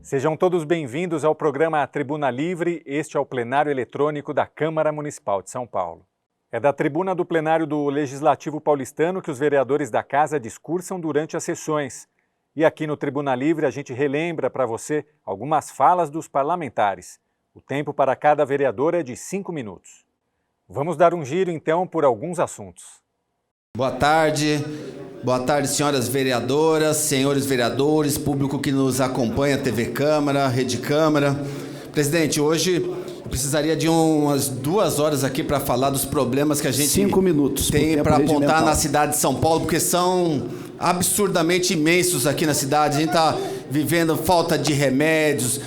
Sejam todos bem-vindos ao programa Tribuna Livre. Este é o plenário eletrônico da Câmara Municipal de São Paulo. É da tribuna do plenário do Legislativo paulistano que os vereadores da Casa discursam durante as sessões. E aqui no Tribuna Livre a gente relembra para você algumas falas dos parlamentares. O tempo para cada vereador é de 5 minutos. Vamos dar um giro então por alguns assuntos. Boa tarde, senhoras vereadoras, senhores vereadores, público que nos acompanha, TV Câmara, Rede Câmara. Presidente, hoje eu precisaria de umas 2 horas aqui para falar dos problemas que a gente 5 minutos tem para apontar na cidade de São Paulo, porque são absurdamente imensos aqui na cidade. A gente está vivendo falta de remédios,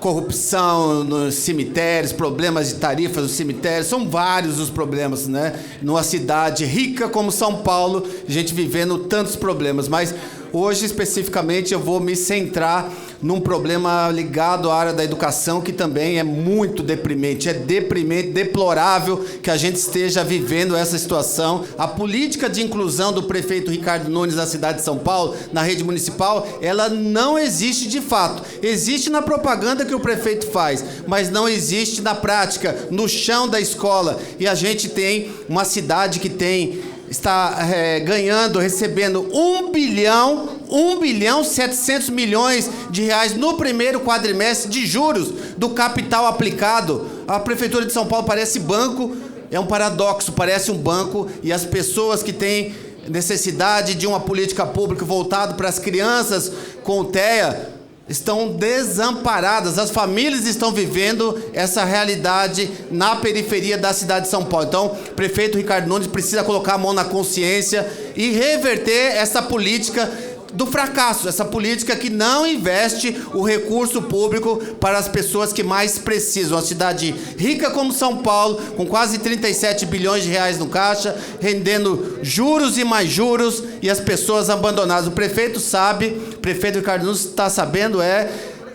corrupção nos cemitérios, problemas de tarifas nos cemitérios, são vários os problemas, né? Numa cidade rica como São Paulo, a gente vivendo tantos problemas, mas hoje especificamente eu vou me centrar num problema ligado à área da educação que também é muito deprimente, deplorável que a gente esteja vivendo essa situação. A política de inclusão do prefeito Ricardo Nunes na cidade de São Paulo, na rede municipal, ela não existe de fato. Existe na propaganda que o prefeito faz, mas não existe na prática, no chão da escola. E a gente tem uma cidade que está recebendo 1 bilhão 700 milhões de reais no primeiro quadrimestre de juros do capital aplicado. A Prefeitura de São Paulo parece banco, é um paradoxo, parece um banco, e as pessoas que têm necessidade de uma política pública voltada para as crianças com TEA estão desamparadas, as famílias estão vivendo essa realidade na periferia da cidade de São Paulo. Então, o prefeito Ricardo Nunes precisa colocar a mão na consciência e reverter essa política do fracasso, essa política que não investe o recurso público para as pessoas que mais precisam. Uma cidade rica como São Paulo, com quase 37 bilhões de reais no caixa, rendendo juros e mais juros, e as pessoas abandonadas. O prefeito sabe, o prefeito Ricardo Nunes está sabendo,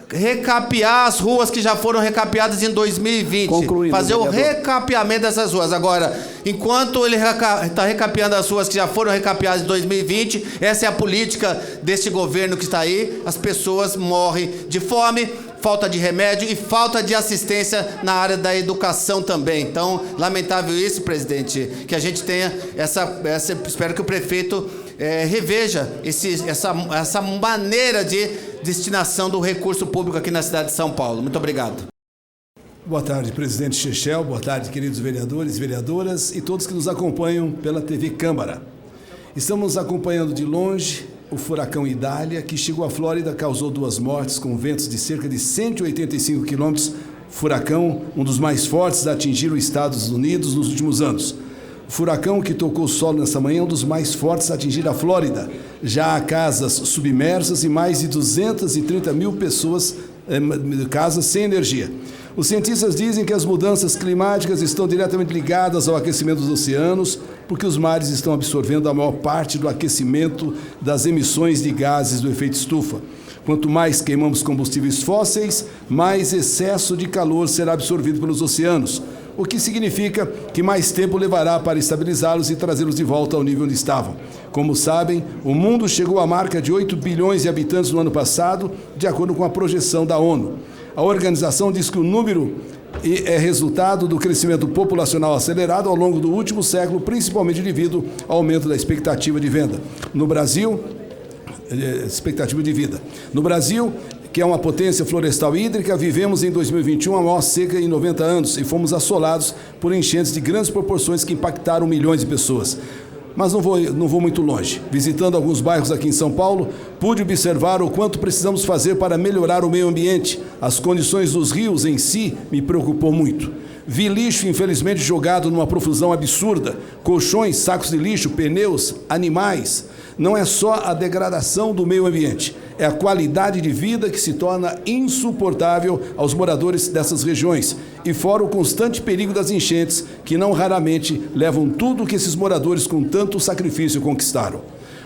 recapear as ruas que já foram recapeadas em 2020. Concluindo, fazer o vereador. recapeamento dessas ruas. Agora, enquanto ele está recapeando as ruas que já foram recapeadas em 2020, essa é a política deste governo que está aí, as pessoas morrem de fome, falta de remédio e falta de assistência na área da educação também. Então, lamentável isso, presidente, que a gente tenha espero que o prefeito reveja essa maneira de destinação do recurso público aqui na cidade de São Paulo. Muito obrigado. Boa tarde, presidente Chechel. Boa tarde, queridos vereadores e vereadoras e todos que nos acompanham pela TV Câmara. Estamos acompanhando de longe o furacão Idália, que chegou à Flórida, causou 2 mortes com ventos de cerca de 185 quilômetros. Furacão, um dos mais fortes a atingir os Estados Unidos nos últimos anos. O furacão que tocou o solo nessa manhã é um dos mais fortes a atingir a Flórida. Já há casas submersas e mais de 230 mil pessoas, casas sem energia. Os cientistas dizem que as mudanças climáticas estão diretamente ligadas ao aquecimento dos oceanos, porque os mares estão absorvendo a maior parte do aquecimento das emissões de gases do efeito estufa. Quanto mais queimamos combustíveis fósseis, mais excesso de calor será absorvido pelos oceanos, o que significa que mais tempo levará para estabilizá-los e trazê-los de volta ao nível onde estavam. Como sabem, o mundo chegou à marca de 8 bilhões de habitantes no ano passado, de acordo com a projeção da ONU. A organização diz que o número é resultado do crescimento populacional acelerado ao longo do último século, principalmente devido ao aumento da expectativa de vida. No Brasil, que é uma potência florestal e hídrica, vivemos em 2021 a maior seca em 90 anos e fomos assolados por enchentes de grandes proporções que impactaram milhões de pessoas. Mas não vou muito longe. Visitando alguns bairros aqui em São Paulo, pude observar o quanto precisamos fazer para melhorar o meio ambiente. As condições dos rios em si me preocupou muito. Vi lixo, infelizmente, jogado numa profusão absurda. Colchões, sacos de lixo, pneus, animais. Não é só a degradação do meio ambiente, é a qualidade de vida que se torna insuportável aos moradores dessas regiões, e fora o constante perigo das enchentes, que não raramente levam tudo que esses moradores com tanto sacrifício conquistaram.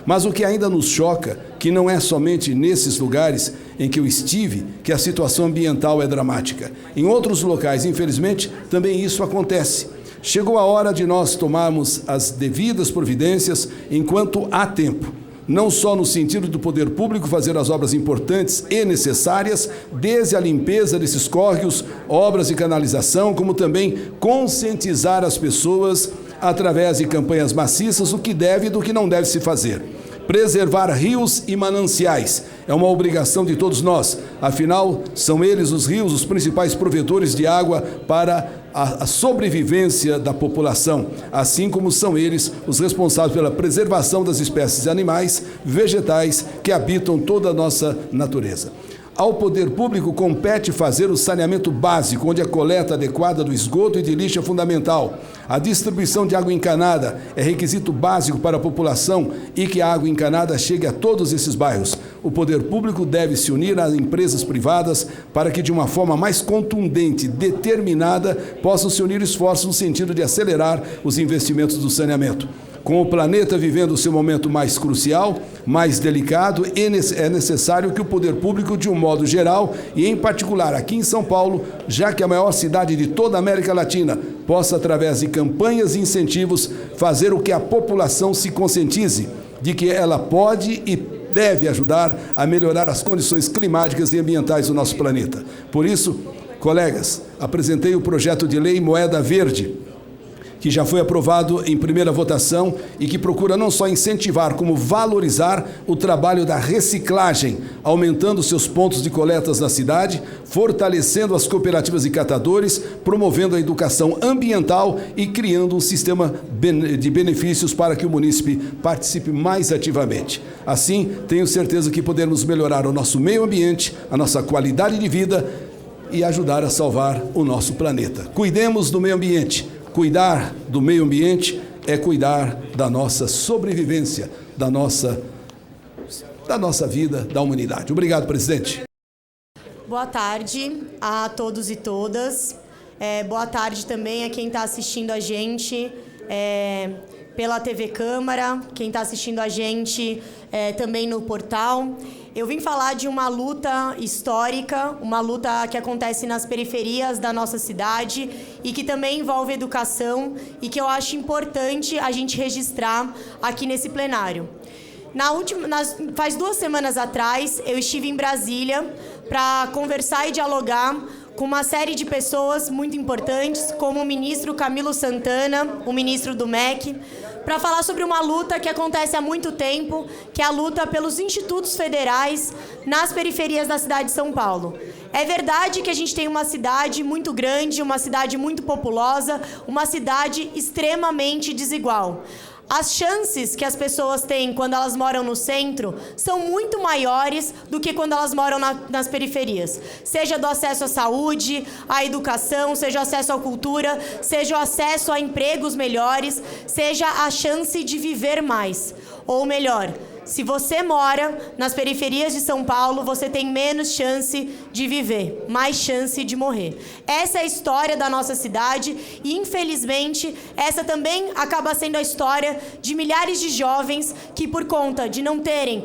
Mas o que ainda nos choca, que não é somente nesses lugares em que eu estive, que a situação ambiental é dramática. Em outros locais, infelizmente, também isso acontece. Chegou a hora de nós tomarmos as devidas providências enquanto há tempo. não só no sentido do poder público fazer as obras importantes e necessárias, desde a limpeza desses córregos, obras de canalização, como também conscientizar as pessoas através de campanhas maciças do que deve e do que não deve se fazer. Preservar rios e mananciais é uma obrigação de todos nós, afinal, são eles, os rios, os principais provedores de água para a sobrevivência da população, assim como são eles os responsáveis pela preservação das espécies animais, vegetais que habitam toda a nossa natureza. Ao poder público compete fazer o saneamento básico, onde a coleta adequada do esgoto e de lixo é fundamental. A distribuição de água encanada é requisito básico para a população e que a água encanada chegue a todos esses bairros. O poder público deve se unir às empresas privadas para que, de uma forma mais contundente, determinada, possam se unir esforços no sentido de acelerar os investimentos do saneamento. Com o planeta vivendo o seu momento mais crucial, mais delicado, é necessário que o poder público, de um modo geral, e em particular aqui em São Paulo, já que é a maior cidade de toda a América Latina, possa, através de campanhas e incentivos, fazer o que a população se conscientize de que ela pode e deve ajudar a melhorar as condições climáticas e ambientais do nosso planeta. Por isso, colegas, apresentei o projeto de lei Moeda Verde, que já foi aprovado em primeira votação e que procura não só incentivar, como valorizar o trabalho da reciclagem, aumentando seus pontos de coletas na cidade, fortalecendo as cooperativas de catadores, promovendo a educação ambiental e criando um sistema de benefícios para que o munícipe participe mais ativamente. Assim, tenho certeza que podemos melhorar o nosso meio ambiente, a nossa qualidade de vida e ajudar a salvar o nosso planeta. Cuidemos do meio ambiente. Cuidar do meio ambiente é cuidar da nossa sobrevivência, da nossa vida, da humanidade. Obrigado, presidente. Boa tarde a todos e todas. Boa tarde também a quem está assistindo a gente pela TV Câmara, quem está assistindo a gente também no portal. Eu vim falar de uma luta histórica, uma luta que acontece nas periferias da nossa cidade e que também envolve educação e que eu acho importante a gente registrar aqui nesse plenário. Faz 2 semanas atrás, eu estive em Brasília para conversar e dialogar com uma série de pessoas muito importantes, como o ministro Camilo Santana, o ministro do MEC, para falar sobre uma luta que acontece há muito tempo, que é a luta pelos institutos federais nas periferias da cidade de São Paulo. É verdade que a gente tem uma cidade muito grande, uma cidade muito populosa, uma cidade extremamente desigual. As chances que as pessoas têm quando elas moram no centro são muito maiores do que quando elas moram nas periferias. Seja do acesso à saúde, à educação, seja o acesso à cultura, seja o acesso a empregos melhores, seja a chance de viver mais. Ou melhor, se você mora nas periferias de São Paulo, você tem menos chance de viver, mais chance de morrer. Essa é a história da nossa cidade e, infelizmente, essa também acaba sendo a história de milhares de jovens que, por conta de não terem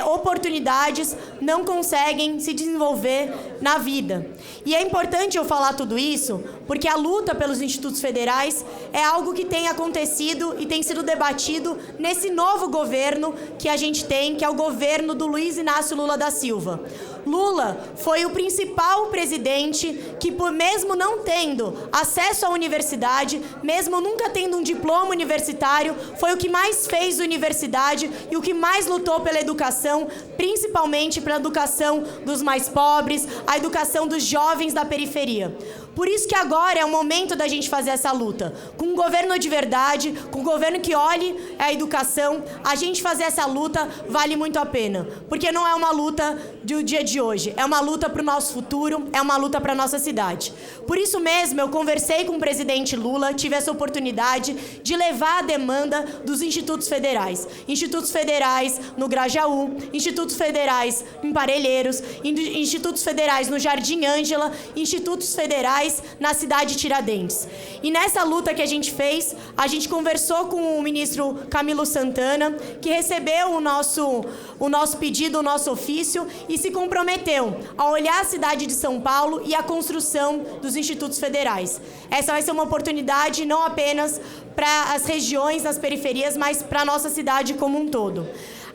oportunidades, não conseguem se desenvolver na vida. E é importante eu falar tudo isso porque a luta pelos institutos federais é algo que tem acontecido e tem sido debatido nesse novo governo que a gente tem, que é o governo do Luiz Inácio Lula da Silva. Lula foi o principal presidente que, mesmo não tendo acesso à universidade, mesmo nunca tendo um diploma universitário, foi o que mais fez universidade e o que mais lutou pela educação, principalmente pela educação dos mais pobres, a educação dos jovens da periferia. Por isso que agora é o momento da gente fazer essa luta. Com um governo de verdade, com um governo que olhe a educação, a gente fazer essa luta vale muito a pena. Porque não é uma luta do dia de hoje, é uma luta para o nosso futuro, é uma luta para a nossa cidade. Por isso mesmo, eu conversei com o presidente Lula, tive essa oportunidade de levar a demanda dos institutos federais. Institutos federais no Grajaú, institutos federais em Parelheiros, institutos federais no Jardim Ângela, institutos federais na cidade de Tiradentes. E nessa luta que a gente fez, a gente conversou com o ministro Camilo Santana, que recebeu o nosso pedido, o nosso ofício, e se comprometeu a olhar a cidade de São Paulo e a construção dos institutos federais. Essa vai ser uma oportunidade não apenas para as regiões, nas periferias, mas para a nossa cidade como um todo.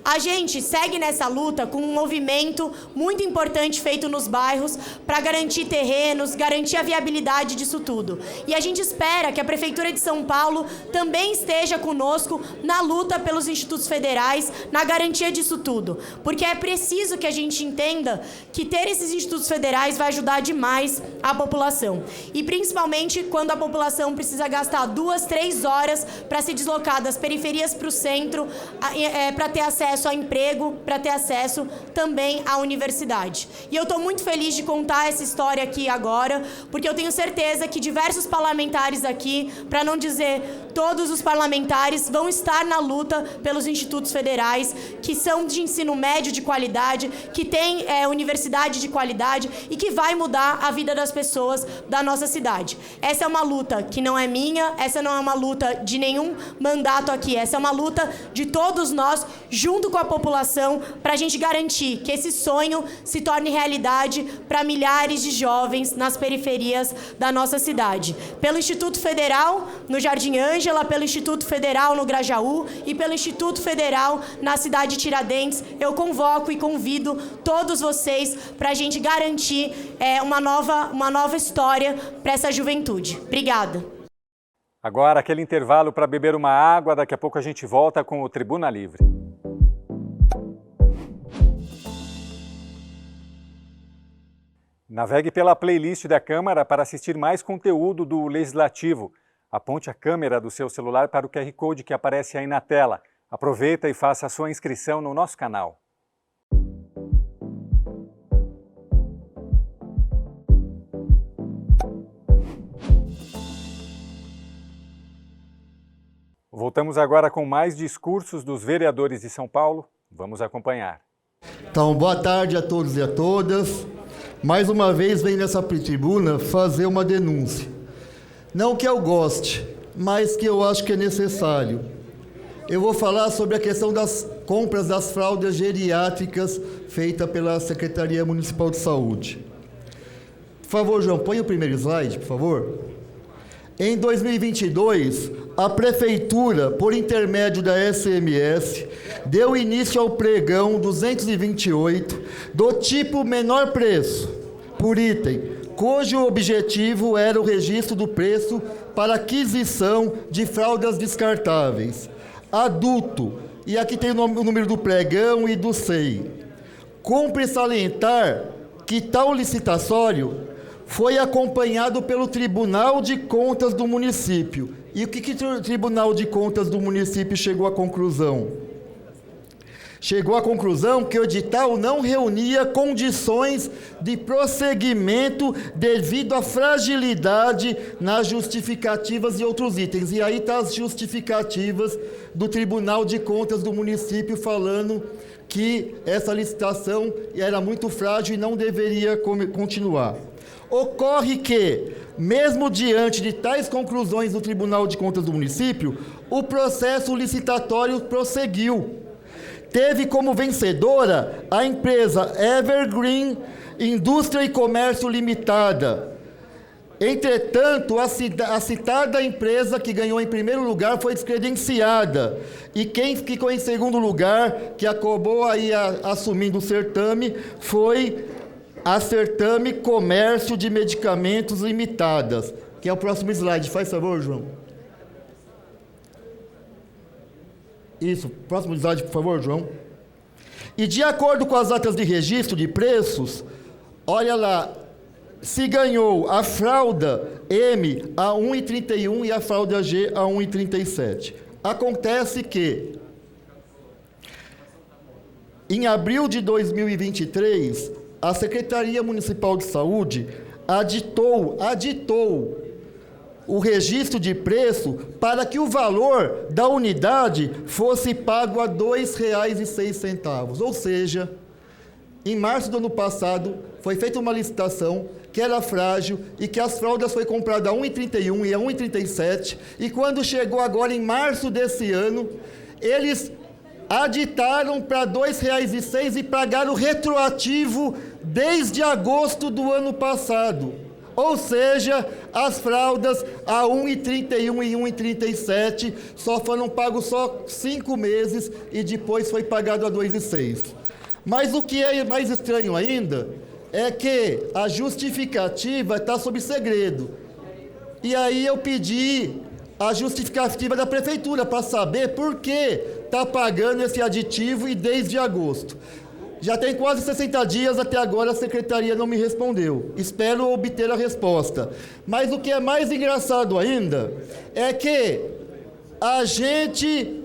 A gente segue nessa luta com um movimento muito importante feito nos bairros para garantir terrenos, garantir a viabilidade disso tudo. E a gente espera que a Prefeitura de São Paulo também esteja conosco na luta pelos institutos federais, na garantia disso tudo. Porque é preciso que a gente entenda que ter esses institutos federais vai ajudar demais a população. E principalmente quando a população precisa gastar 2, 3 horas para se deslocar das periferias para o centro, para ter acesso a emprego, para ter acesso também à universidade. E eu estou muito feliz de contar essa história aqui agora, porque eu tenho certeza que diversos parlamentares aqui, para não dizer todos os parlamentares, vão estar na luta pelos institutos federais, que são de ensino médio de qualidade, que tem universidade de qualidade e que vai mudar a vida das pessoas da nossa cidade. Essa é uma luta que não é minha, essa não é uma luta de nenhum mandato aqui, essa é uma luta de todos nós, junto com a população, para a gente garantir que esse sonho se torne realidade para milhares de jovens nas periferias da nossa cidade. Pelo Instituto Federal, no Jardim Ângela, pelo Instituto Federal no Grajaú e pelo Instituto Federal na cidade de Tiradentes, eu convoco e convido todos vocês para a gente garantir uma nova história para essa juventude. Obrigada. Agora, aquele intervalo para beber uma água, daqui a pouco a gente volta com o Tribuna Livre. Navegue pela playlist da Câmara para assistir mais conteúdo do Legislativo. Aponte a câmera do seu celular para o QR Code que aparece aí na tela. Aproveita e faça a sua inscrição no nosso canal. Voltamos agora com mais discursos dos vereadores de São Paulo. Vamos acompanhar. Então, boa tarde a todos e a todas. Mais uma vez venho nessa tribuna fazer uma denúncia. Não que eu goste, mas que eu acho que é necessário. Eu vou falar sobre a questão das compras das fraldas geriátricas feitas pela Secretaria Municipal de Saúde. Por favor, João, põe o primeiro slide, por favor. Em 2022, a Prefeitura, por intermédio da SMS, deu início ao pregão 228 do tipo menor preço, por item, cujo objetivo era o registro do preço para aquisição de fraldas descartáveis, adulto, e aqui tem o número do pregão e do SEI. Cumpre salientar que tal licitatório foi acompanhado pelo Tribunal de Contas do município. E o que o Tribunal de Contas do município chegou à conclusão? Chegou à conclusão que o edital não reunia condições de prosseguimento devido à fragilidade nas justificativas e outros itens. E aí estão as justificativas do Tribunal de Contas do município falando que essa licitação era muito frágil e não deveria continuar. Ocorre que, mesmo diante de tais conclusões do Tribunal de Contas do município, o processo licitatório prosseguiu. Teve como vencedora a empresa Evergreen Indústria e Comércio Limitada. Entretanto, a citada empresa que ganhou em primeiro lugar foi descredenciada. E quem ficou em segundo lugar, que acabou aí assumindo o certame, foi a Certame Comércio de Medicamentos Limitadas, que é o próximo slide. Faz favor, João. Isso, próximo slide, por favor, João. E de acordo com as atas de registro de preços, olha lá, se ganhou a fralda M a 1,31 e a fralda G a 1,37. Acontece que, em abril de 2023, a Secretaria Municipal de Saúde aditou o registro de preço para que o valor da unidade fosse pago a R$ 2,06. Ou seja, em março do ano passado, foi feita uma licitação que era frágil e que as fraldas foi comprada a 1,31 e a 1,37, e quando chegou agora em março desse ano, eles aditaram para R$ 2,06 e pagaram retroativo desde agosto do ano passado. Ou seja, as fraldas a R$ 1,31 e R$ 1,37 só foram pagos só 5 meses e depois foi pagado a R$ 2,06. Mas o que é mais estranho ainda é que a justificativa está sob segredo. E aí eu pedi a justificativa da prefeitura para saber por que está pagando esse aditivo e desde agosto. Já tem quase 60 dias, até agora a secretaria não me respondeu. Espero obter a resposta. Mas o que é mais engraçado ainda é que a gente...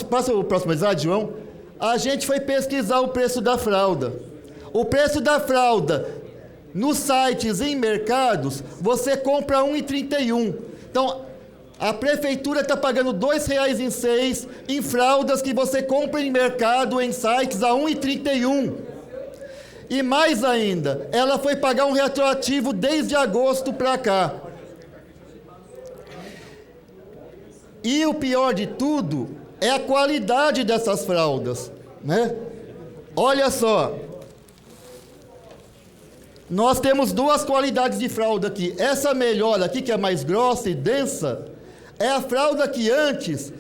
Passa o próximo slide, João? A gente foi pesquisar o preço da fralda. O preço da fralda nos sites e em mercados, você compra R$ 1,31. Então, a prefeitura está pagando R$ 2,06 em fraldas que você compra em mercado, em sites, a R$ 1,31. E mais ainda, ela foi pagar um retroativo desde agosto para cá. E o pior de tudo é a qualidade dessas fraldas, né? Olha só. Nós temos duas qualidades de fralda aqui. Essa melhor aqui, que é mais grossa e densa, é a fralda que antes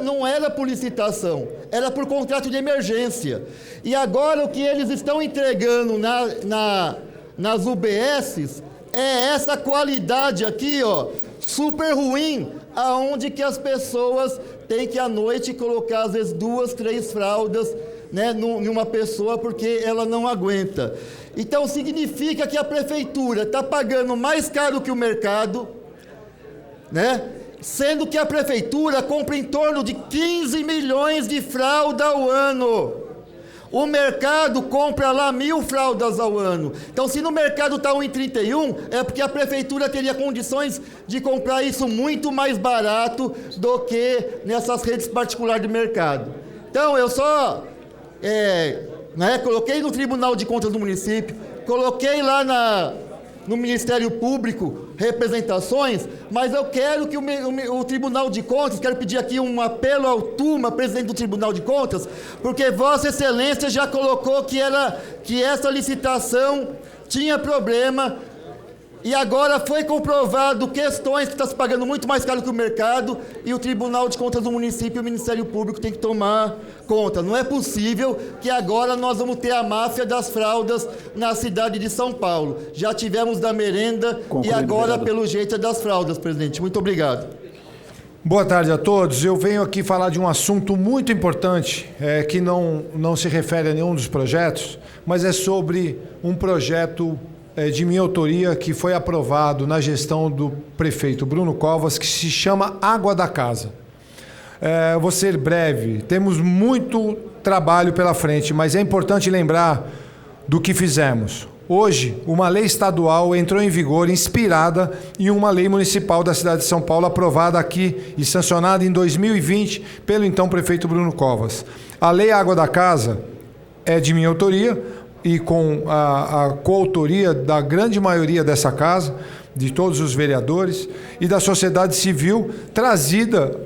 não era por licitação, era por contrato de emergência. E agora o que eles estão entregando nas UBSs é essa qualidade aqui, ó, super ruim, aonde que as pessoas têm que à noite colocar às vezes 2, 3 fraldas, né, numa pessoa, porque ela não aguenta. Então significa que a prefeitura está pagando mais caro que o mercado, né? Sendo que a prefeitura compra em torno de 15 milhões de fraldas ao ano. O mercado compra lá 1.000 fraldas ao ano. Então, se no mercado está R$ 1,31, é porque a prefeitura teria condições de comprar isso muito mais barato do que nessas redes particulares de mercado. Então, eu só coloquei no Tribunal de Contas do município, coloquei lá no Ministério Público representações, mas eu quero que o Tribunal de Contas, quero pedir aqui um apelo ao Tuma, presidente do Tribunal de Contas, porque Vossa Excelência já colocou que essa licitação tinha problema, e agora foi comprovado questões que está se pagando muito mais caro que o mercado, e o Tribunal de Contas do município e o Ministério Público tem que tomar conta. Não é possível que agora nós vamos ter a máfia das fraldas na cidade de São Paulo. Já tivemos da merenda e agora, vereador, pelo jeito, é das fraldas, presidente. Muito obrigado. Boa tarde a todos. Eu venho aqui falar de um assunto muito importante, que não se refere a nenhum dos projetos, mas é sobre um projeto de minha autoria que foi aprovado na gestão do prefeito Bruno Covas, que se chama Água da Casa. Vou ser breve, temos muito trabalho pela frente, mas é importante lembrar do que fizemos. Hoje, uma lei estadual entrou em vigor inspirada em uma lei municipal da cidade de São Paulo, aprovada aqui e sancionada em 2020 pelo então prefeito Bruno Covas. A Lei Água da Casa é de minha autoria e com a coautoria da grande maioria dessa casa, de todos os vereadores e da sociedade civil, trazida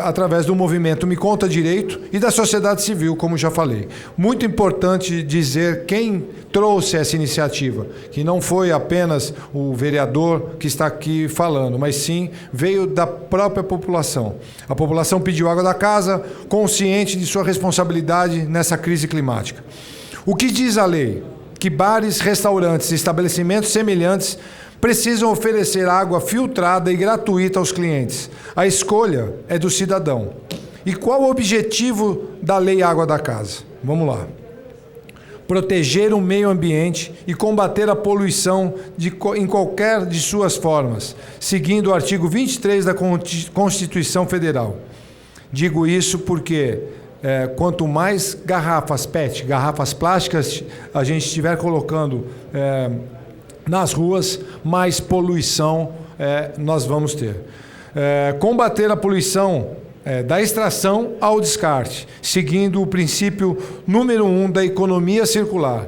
através do movimento Me Conta Direito e da sociedade civil, como já falei. Muito importante dizer quem trouxe essa iniciativa, que não foi apenas o vereador que está aqui falando, mas sim veio da própria população. A população pediu água da casa, consciente de sua responsabilidade nessa crise climática. O que diz a lei? Que bares, restaurantes e estabelecimentos semelhantes precisam oferecer água filtrada e gratuita aos clientes. A escolha é do cidadão. E qual o objetivo da Lei Água da Casa? Vamos lá. Proteger o meio ambiente e combater a poluição em qualquer de suas formas, seguindo o artigo 23 da Constituição Federal. Digo isso porque quanto mais garrafas PET, garrafas plásticas, a gente estiver colocando nas ruas, mais poluição nós vamos ter. Combater a poluição da extração ao descarte, seguindo o princípio número 1 da economia circular.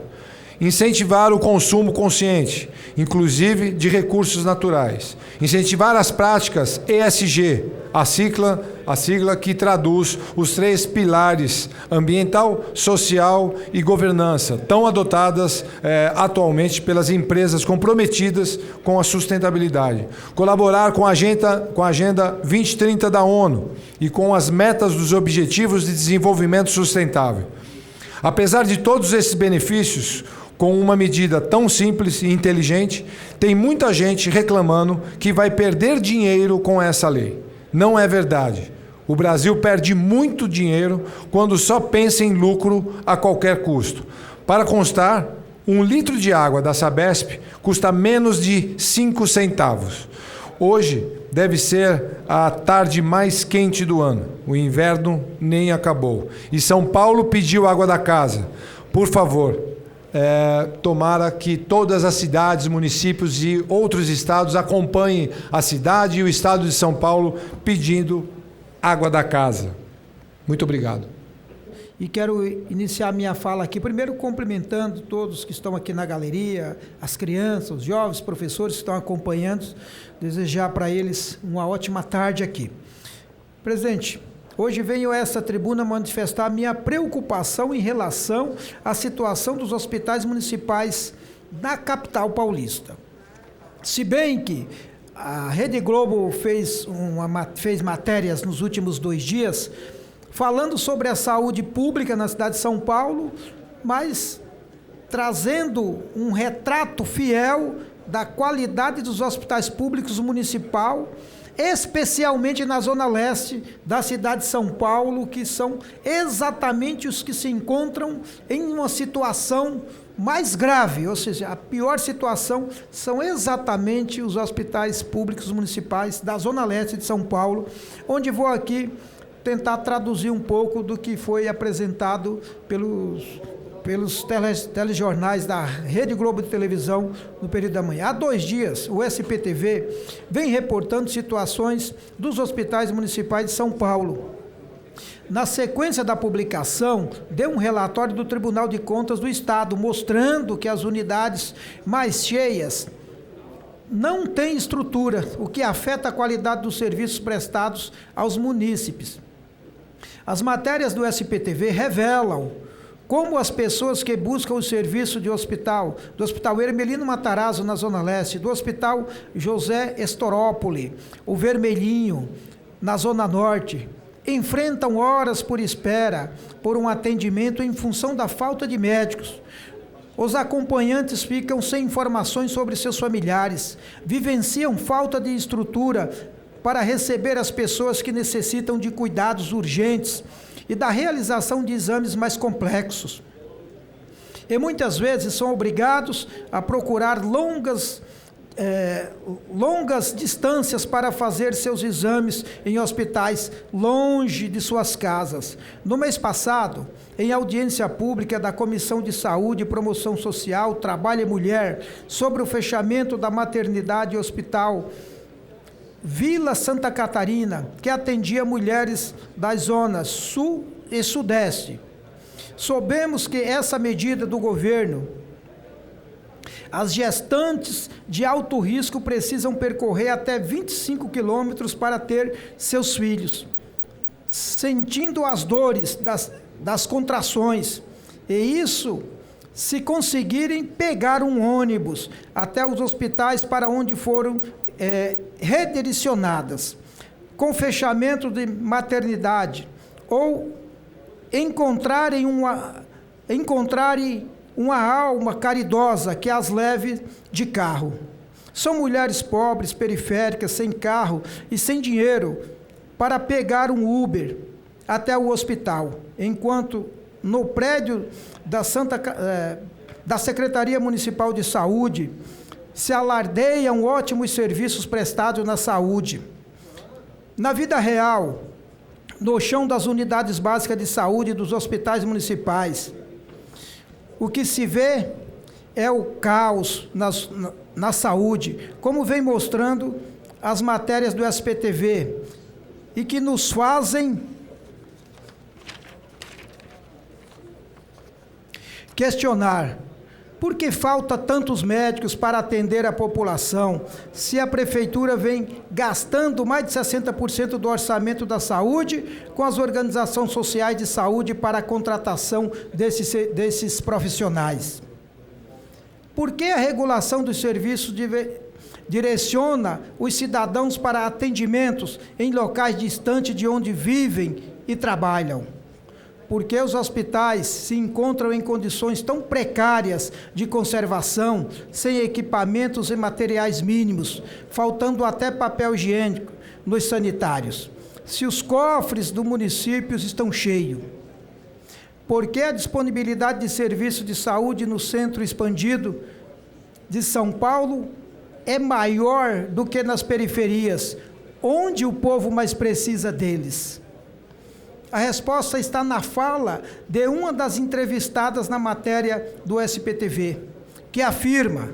Incentivar o consumo consciente inclusive de recursos naturais. Incentivar as práticas ESG, a sigla que traduz os 3 pilares ambiental, social e governança, tão adotadas atualmente pelas empresas comprometidas com a sustentabilidade. Colaborar com a Agenda 2030 da ONU e com as metas dos Objetivos de Desenvolvimento Sustentável. Apesar de todos esses benefícios, com uma medida tão simples e inteligente, tem muita gente reclamando que vai perder dinheiro com essa lei. Não é verdade. O Brasil perde muito dinheiro quando só pensa em lucro a qualquer custo. Para constar, 1 litro de água da Sabesp custa menos de 5 centavos. Hoje deve ser a tarde mais quente do ano. O inverno nem acabou. E São Paulo pediu água da casa. Por favor, tomara que todas as cidades, municípios e outros estados acompanhem a cidade e o estado de São Paulo pedindo água da casa. Muito obrigado. E quero iniciar minha fala aqui, primeiro cumprimentando todos que estão aqui na galeria, as crianças, os jovens, professores que estão acompanhando, desejar para eles uma ótima tarde aqui. Presidente, hoje venho a essa tribuna manifestar minha preocupação em relação à situação dos hospitais municipais da capital paulista. Se bem que a Rede Globo fez matérias nos últimos 2 dias falando sobre a saúde pública na cidade de São Paulo, mas trazendo um retrato fiel da qualidade dos hospitais públicos municipal, especialmente na zona leste da cidade de São Paulo, que são exatamente os que se encontram em uma situação mais grave, ou seja, a pior situação são exatamente os hospitais públicos municipais da zona leste de São Paulo, onde vou aqui tentar traduzir um pouco do que foi apresentado pelos telejornais da Rede Globo de televisão no período da manhã. Há 2 dias, o SPTV vem reportando situações dos hospitais municipais de São Paulo. Na sequência da publicação, deu um relatório do Tribunal de Contas do Estado, mostrando que as unidades mais cheias não têm estrutura, o que afeta a qualidade dos serviços prestados aos munícipes. As matérias do SPTV revelam como as pessoas que buscam o serviço de hospital, do Hospital Hermelino Matarazzo, na Zona Leste, do Hospital José Estorópoli, o Vermelhinho, na Zona Norte, enfrentam horas por espera por um atendimento em função da falta de médicos. Os acompanhantes ficam sem informações sobre seus familiares, vivenciam falta de estrutura para receber as pessoas que necessitam de cuidados urgentes e da realização de exames mais complexos. E muitas vezes são obrigados a procurar longas distâncias para fazer seus exames em hospitais longe de suas casas. No mês passado, em audiência pública da Comissão de Saúde e Promoção Social, Trabalho e Mulher, sobre o fechamento da maternidade e hospital Vila Santa Catarina, que atendia mulheres das zonas sul e sudeste. Soubemos que essa medida do governo, as gestantes de alto risco precisam percorrer até 25 quilômetros para ter seus filhos, sentindo as dores das contrações, e isso se conseguirem pegar um ônibus até os hospitais para onde foram redirecionadas, com fechamento de maternidade, ou encontrarem uma alma caridosa que as leve de carro. São mulheres pobres, periféricas, sem carro e sem dinheiro para pegar um Uber até o hospital, enquanto no prédio da Secretaria Municipal de Saúde se alardeiam ótimos serviços prestados na saúde. Na vida real, no chão das unidades básicas de saúde dos hospitais municipais, o que se vê é o caos na saúde, como vem mostrando as matérias do SPTV, e que nos fazem questionar Por que falta tantos médicos para atender a população, se a prefeitura vem gastando mais de 60% do orçamento da saúde com as organizações sociais de saúde para a contratação desses profissionais? Por que a regulação dos serviços direciona os cidadãos para atendimentos em locais distantes de onde vivem e trabalham? Porque os hospitais se encontram em condições tão precárias de conservação, sem equipamentos e materiais mínimos, faltando até papel higiênico nos sanitários. Se os cofres do município estão cheios, por que a disponibilidade de serviços de saúde no centro expandido de São Paulo é maior do que nas periferias, onde o povo mais precisa deles? A resposta está na fala de uma das entrevistadas na matéria do SPTV, que afirma,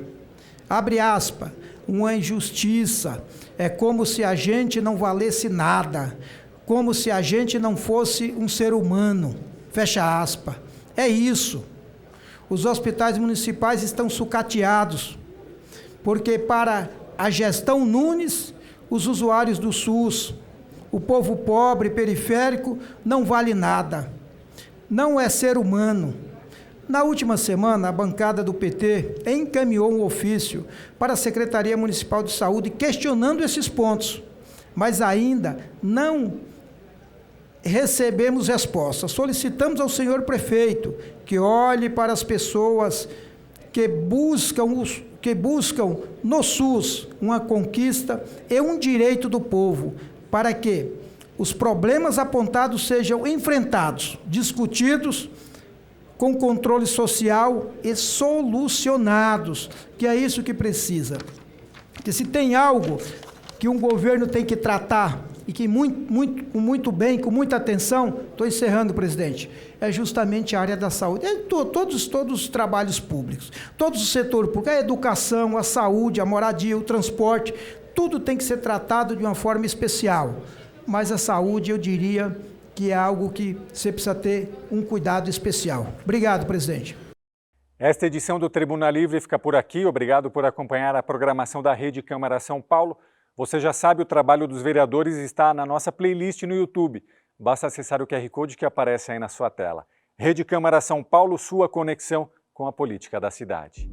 abre aspas, uma injustiça, é como se a gente não valesse nada, como se a gente não fosse um ser humano, fecha aspas. É isso. Os hospitais municipais estão sucateados, porque para a gestão Nunes, os usuários do SUS, o povo pobre, periférico, não vale nada. Não é ser humano. Na última semana, a bancada do PT encaminhou um ofício para a Secretaria Municipal de Saúde questionando esses pontos, mas ainda não recebemos resposta. Solicitamos ao senhor prefeito que olhe para as pessoas que buscam no SUS uma conquista e um direito do povo, para que os problemas apontados sejam enfrentados, discutidos, com controle social e solucionados, que é isso que precisa. Porque se tem algo que um governo tem que tratar, e que muito bem, com muita atenção, estou encerrando, presidente, é justamente a área da saúde. Todos os trabalhos públicos, todo o setor público, a educação, a saúde, a moradia, o transporte, tudo tem que ser tratado de uma forma especial, mas a saúde, eu diria que é algo que você precisa ter um cuidado especial. Obrigado, presidente. Esta edição do Tribuna Livre fica por aqui. Obrigado por acompanhar a programação da Rede Câmara São Paulo. Você já sabe, o trabalho dos vereadores está na nossa playlist no YouTube. Basta acessar o QR Code que aparece aí na sua tela. Rede Câmara São Paulo, sua conexão com a política da cidade.